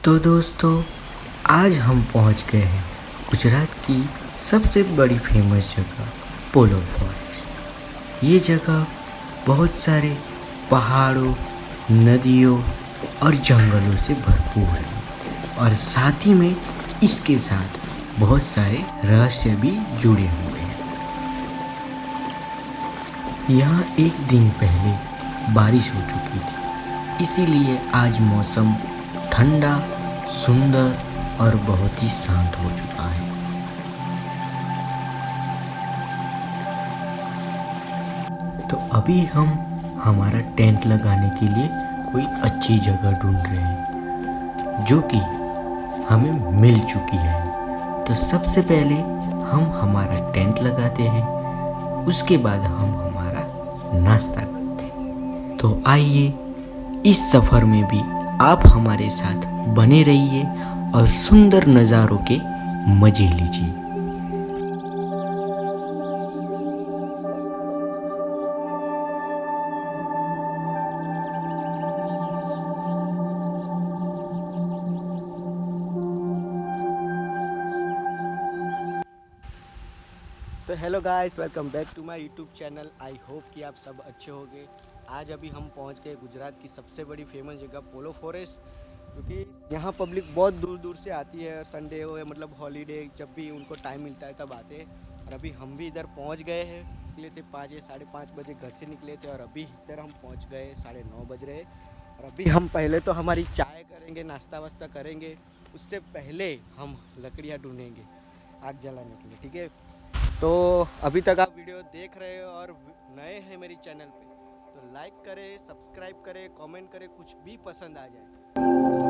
तो दोस्तों, आज हम पहुंच गए हैं गुजरात की सबसे बड़ी फेमस जगह पोलो फॉरेस्ट। ये जगह बहुत सारे पहाड़ों, नदियों और जंगलों से भरपूर है और साथ ही में इसके साथ बहुत सारे रहस्य भी जुड़े हुए हैं। यहाँ एक दिन पहले बारिश हो चुकी थी, इसीलिए आज मौसम ठंडा, सुंदर और बहुत ही शांत हो चुका है। तो अभी हम हमारा टेंट लगाने के लिए कोई अच्छी जगह ढूंढ रहे हैं जो कि हमें मिल चुकी है। तो सबसे पहले हम हमारा टेंट लगाते हैं, उसके बाद हम हमारा नाश्ता करते हैं। तो आइए इस सफ़र में भी आप हमारे साथ बने रहिए और सुंदर नज़ारों के मज़े लीजिए। तो hello guys, welcome back to my YouTube channel. I hope कि आप सब अच्छे होंगे। आज अभी हम पहुंच गए गुजरात की सबसे बड़ी फेमस जगह पोलो फॉरेस्ट, क्योंकि यहाँ पब्लिक बहुत दूर दूर से आती है। संडे हो या मतलब हॉलीडे, जब भी उनको टाइम मिलता है तब आते हैं। और अभी हम भी इधर पहुँच गए हैं। निकले थे 5 या 5:30 बजे घर से निकले थे और अभी इधर हम पहुँच गए 9:30 बज रहे। और अभी हम पहले तो हमारी चाय करेंगे, नाश्ता वास्ता करेंगे। उससे पहले हम लकड़ियाँ ढूंढेंगे आग जलाने के लिए, ठीक है। तो अभी तक आप वीडियो देख रहे हो और नए हैं मेरी चैनल पे, तो लाइक करें, सब्सक्राइब करें, कमेंट करें, कुछ भी पसंद आ जाए।